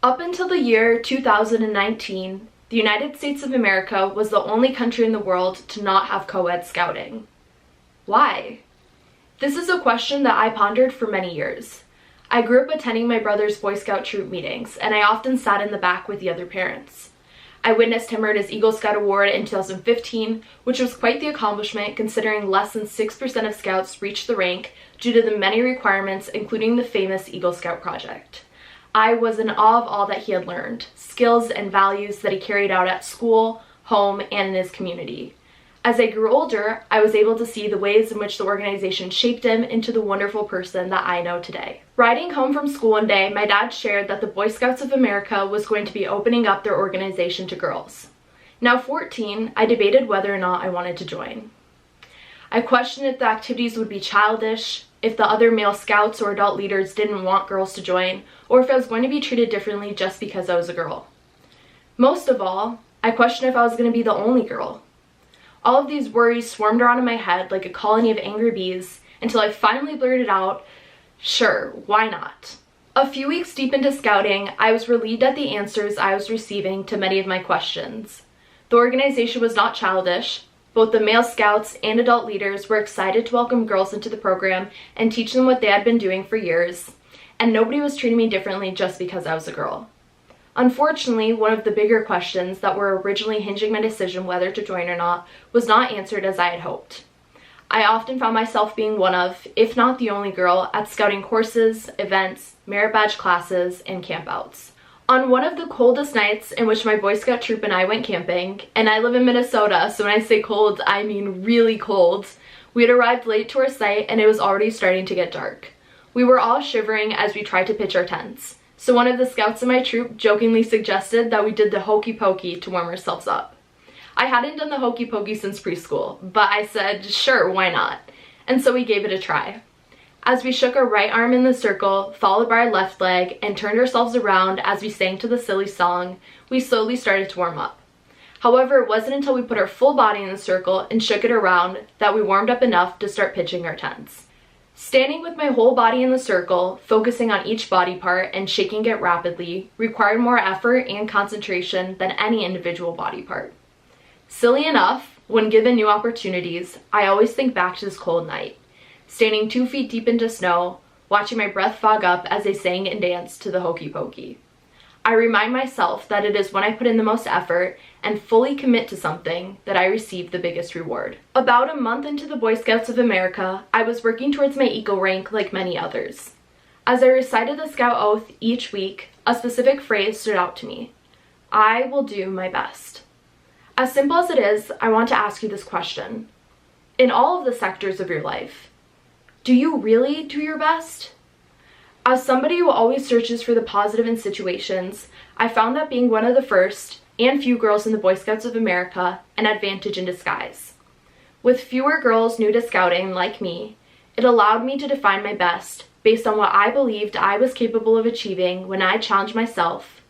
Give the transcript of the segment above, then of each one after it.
Up until the year 2019, the United States of America was the only country in the world to not have co-ed scouting. Why? This is a question that I pondered for many years. I grew up attending my brother's Boy Scout troop meetings, and I often sat in the back with the other parents. I witnessed him earn his Eagle Scout Award in 2015, which was quite the accomplishment considering less than 6% of scouts reached the rank due to the many requirements, including the famous Eagle Scout project. I was in awe of all that he had learned, skills and values that he carried out at school, home, and in his community. As I grew older, I was able to see the ways in which the organization shaped him into the wonderful person that I know today. Riding home from school one day, my dad shared that the Boy Scouts of America was going to be opening up their organization to girls. Now 14, I debated whether or not I wanted to join. I questioned if the activities would be childish, if the other male scouts or adult leaders didn't want girls to join, or if I was going to be treated differently just because I was a girl. Most of all, I questioned if I was going to be the only girl. All of these worries swarmed around in my head like a colony of angry bees until I finally blurted out, sure, why not? A few weeks deep into scouting, I was relieved at the answers I was receiving to many of my questions. The organization was not childish. Both the male scouts and adult leaders were excited to welcome girls into the program and teach them what they had been doing for years, and nobody was treating me differently just because I was a girl. Unfortunately, one of the bigger questions that were originally hinging my decision whether to join or not was not answered as I had hoped. I often found myself being one of, if not the only girl, at scouting courses, events, merit badge classes, and campouts. On one of the coldest nights in which my Boy Scout troop and I went camping, and I live in Minnesota, so when I say cold, I mean really cold, we had arrived late to our site and it was already starting to get dark. We were all shivering as we tried to pitch our tents. So one of the scouts in my troop jokingly suggested that we did the hokey pokey to warm ourselves up. I hadn't done the hokey pokey since preschool, but I said, sure, why not? And so we gave it a try. As we shook our right arm in the circle, followed by our left leg, and turned ourselves around as we sang to the silly song, we slowly started to warm up. However, it wasn't until we put our full body in the circle and shook it around that we warmed up enough to start pitching our tents. Standing with my whole body in the circle, focusing on each body part and shaking it rapidly, required more effort and concentration than any individual body part. Silly enough, when given new opportunities, I always think back to this cold night, standing 2 feet deep into snow, watching my breath fog up as they sang and danced to the hokey pokey. I remind myself that it is when I put in the most effort and fully commit to something that I receive the biggest reward. About a month into the Boy Scouts of America, I was working towards my Eagle rank like many others. As I recited the Scout Oath each week, a specific phrase stood out to me. I will do my best. As simple as it is, I want to ask you this question. In all of the sectors of your life, do you really do your best? As somebody who always searches for the positive in situations, I found that being one of the first and few girls in the Boy Scouts of America an advantage in disguise. With fewer girls new to scouting like me, it allowed me to define my best based on what I believed I was capable of achieving when I challenged myself,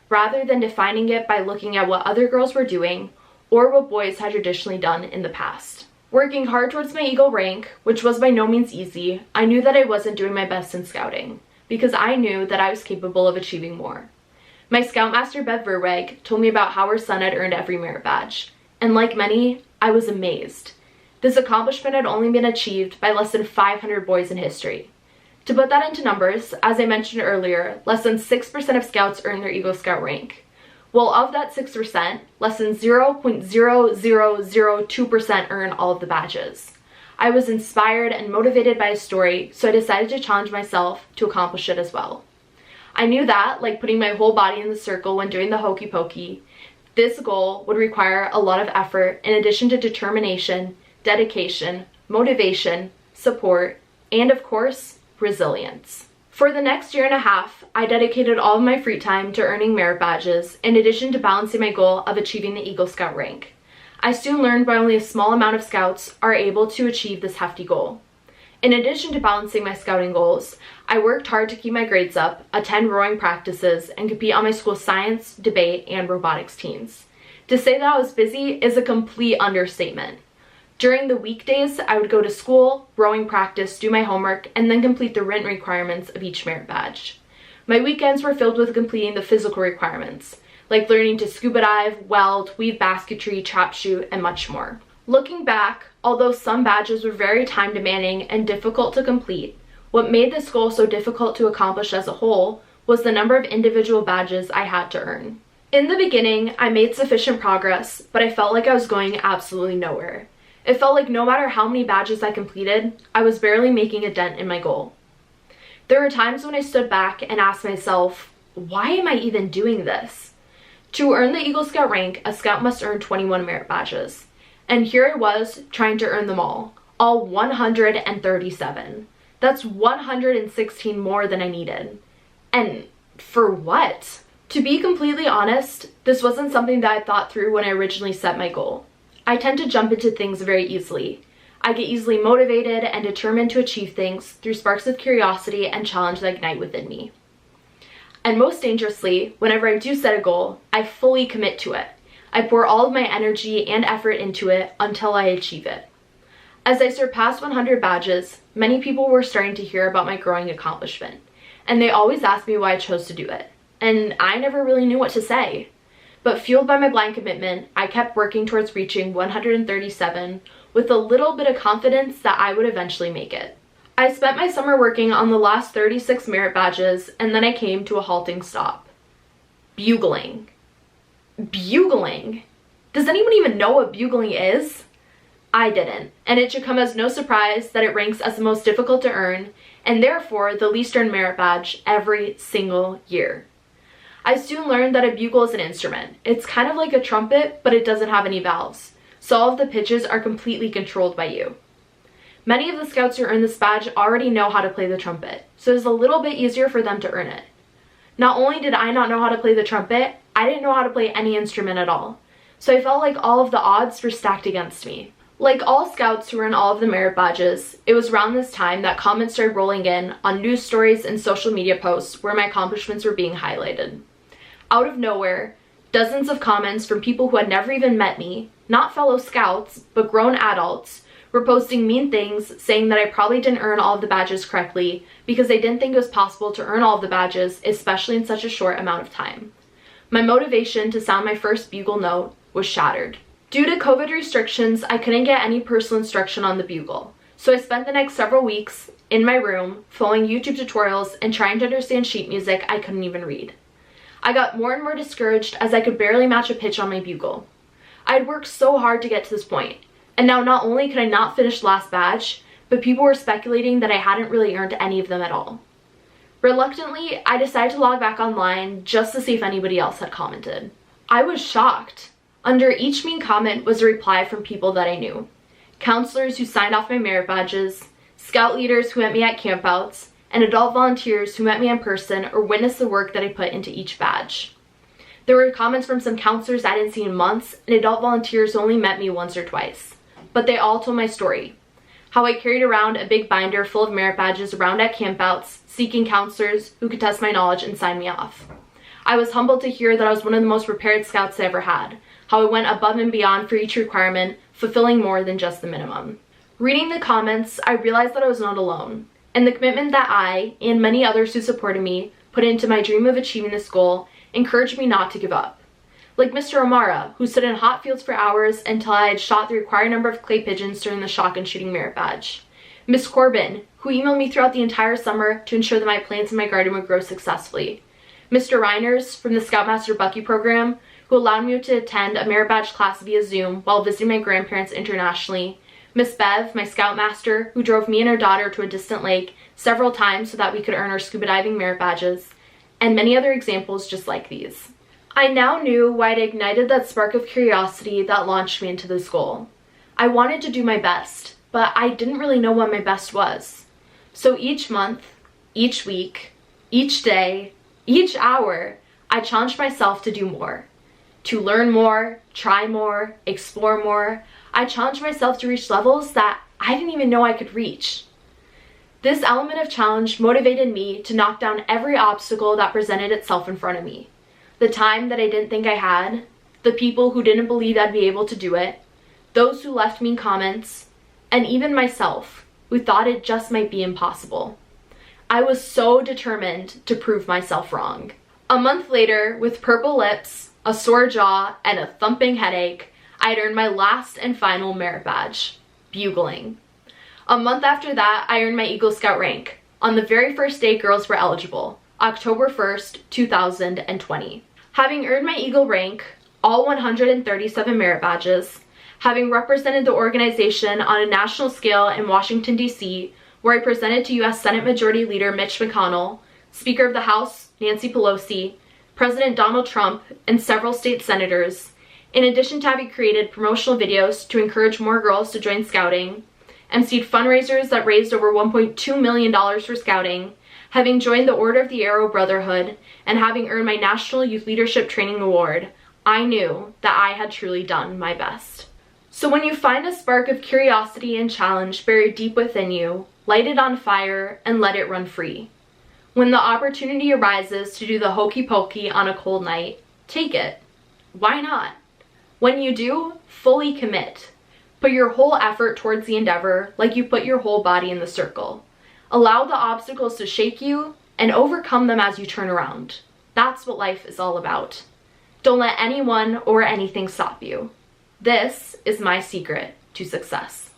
rather than defining it by looking at what other girls were doing or what boys had traditionally done in the past. Working hard towards my Eagle rank, which was by no means easy, I knew that I wasn't doing my best in scouting, because I knew that I was capable of achieving more. My Scoutmaster Bev Verweg told me about how her son had earned every merit badge, and like many, I was amazed. This accomplishment had only been achieved by less than 500 boys in history. To put that into numbers, as I mentioned earlier, less than 6% of scouts earn their Eagle Scout rank. Well, of that 6%, less than 0.0002% earn all of the badges. I was inspired and motivated by a story, so I decided to challenge myself to accomplish it as well. I knew that, like putting my whole body in the circle when doing the hokey pokey, this goal would require a lot of effort in addition to determination, dedication, motivation, support, and of course, resilience. For the next year and a half, I dedicated all of my free time to earning merit badges, in addition to balancing my goal of achieving the Eagle Scout rank. I soon learned why only a small amount of scouts are able to achieve this hefty goal. In addition to balancing my scouting goals, I worked hard to keep my grades up, attend rowing practices, and compete on my school's science, debate, and robotics teams. To say that I was busy is a complete understatement. During the weekdays, I would go to school, rowing practice, do my homework, and then complete the written requirements of each merit badge. My weekends were filled with completing the physical requirements, like learning to scuba dive, weld, weave basketry, trap shoot, and much more. Looking back, although some badges were very time demanding and difficult to complete, what made this goal so difficult to accomplish as a whole was the number of individual badges I had to earn. In the beginning, I made sufficient progress, but I felt like I was going absolutely nowhere. It felt like no matter how many badges I completed, I was barely making a dent in my goal. There were times when I stood back and asked myself, why am I even doing this? To earn the Eagle Scout rank, a scout must earn 21 merit badges. And here I was, trying to earn them all 137. That's 116 more than I needed. And for what? To be completely honest, this wasn't something that I thought through when I originally set my goal. I tend to jump into things very easily. I get easily motivated and determined to achieve things through sparks of curiosity and challenge that ignite within me. And most dangerously, whenever I do set a goal, I fully commit to it. I pour all of my energy and effort into it until I achieve it. As I surpassed 100 badges, many people were starting to hear about my growing accomplishment, and they always asked me why I chose to do it, and I never really knew what to say. But fueled by my blind commitment, I kept working towards reaching 137 with a little bit of confidence that I would eventually make it. I spent my summer working on the last 36 merit badges, and then I came to a halting stop. Bugling. Bugling? Does anyone even know what bugling is? I didn't, and it should come as no surprise that it ranks as the most difficult to earn, and therefore the least earned merit badge every single year. I soon learned that a bugle is an instrument. It's kind of like a trumpet, but it doesn't have any valves, so all of the pitches are completely controlled by you. Many of the scouts who earn this badge already know how to play the trumpet, so it's a little bit easier for them to earn it. Not only did I not know how to play the trumpet, I didn't know how to play any instrument at all, so I felt like all of the odds were stacked against me. Like all scouts who earn all of the merit badges, it was around this time that comments started rolling in on news stories and social media posts where my accomplishments were being highlighted. Out of nowhere, dozens of comments from people who had never even met me, not fellow scouts, but grown adults, were posting mean things saying that I probably didn't earn all of the badges correctly because they didn't think it was possible to earn all of the badges, especially in such a short amount of time. My motivation to sound my first bugle note was shattered. Due to COVID restrictions, I couldn't get any personal instruction on the bugle, so I spent the next several weeks in my room following YouTube tutorials and trying to understand sheet music I couldn't even read. I got more and more discouraged as I could barely match a pitch on my bugle. I had worked so hard to get to this point, and now not only could I not finish the last badge, but people were speculating that I hadn't really earned any of them at all. Reluctantly, I decided to log back online just to see if anybody else had commented. I was shocked. Under each mean comment was a reply from people that I knew. Counselors who signed off my merit badges, scout leaders who met me at campouts, and adult volunteers who met me in person or witnessed the work that I put into each badge. There were comments from some counselors I didn't see in months and adult volunteers who only met me once or twice. But they all told my story. How I carried around a big binder full of merit badges around at campouts, seeking counselors who could test my knowledge and sign me off. I was humbled to hear that I was one of the most prepared scouts I ever had, how I went above and beyond for each requirement, fulfilling more than just the minimum. Reading the comments, I realized that I was not alone, and the commitment that I, and many others who supported me, put into my dream of achieving this goal encouraged me not to give up. Like Mr. O'Mara, who stood in hot fields for hours until I had shot the required number of clay pigeons during the shotgun shooting merit badge. Miss Corbin, who emailed me throughout the entire summer to ensure that my plants in my garden would grow successfully. Mr. Reiners from the Scoutmaster Bucky program, who allowed me to attend a merit badge class via Zoom while visiting my grandparents internationally. Miss Bev, my Scoutmaster, who drove me and her daughter to a distant lake several times so that we could earn our scuba diving merit badges, and many other examples just like these. I now knew why it ignited that spark of curiosity that launched me into this goal. I wanted to do my best, but I didn't really know what my best was. So each month, each week, each day, each hour, I challenged myself to do more. To learn more, try more, explore more. I challenged myself to reach levels that I didn't even know I could reach. This element of challenge motivated me to knock down every obstacle that presented itself in front of me. The time that I didn't think I had, the people who didn't believe I'd be able to do it, those who left mean comments, and even myself, who thought it just might be impossible. I was so determined to prove myself wrong. A month later, with purple lips, a sore jaw, and a thumping headache, I had earned my last and final merit badge, bugling. A month after that, I earned my Eagle Scout rank, on the very first day girls were eligible, October 1st, 2020. Having earned my Eagle rank, all 137 merit badges, having represented the organization on a national scale in Washington, D.C., where I presented to U.S. Senate Majority Leader Mitch McConnell, Speaker of the House Nancy Pelosi, President Donald Trump, and several state senators, in addition to having created promotional videos to encourage more girls to join Scouting, emceed fundraisers that raised over $1.2 million for Scouting, having joined the Order of the Arrow Brotherhood, and having earned my National Youth Leadership Training Award, I knew that I had truly done my best. So when you find a spark of curiosity and challenge buried deep within you, light it on fire and let it run free. When the opportunity arises to do the hokey pokey on a cold night, take it. Why not? When you do, fully commit. Put your whole effort towards the endeavor like you put your whole body in the circle. Allow the obstacles to shake you and overcome them as you turn around. That's what life is all about. Don't let anyone or anything stop you. This is my secret to success.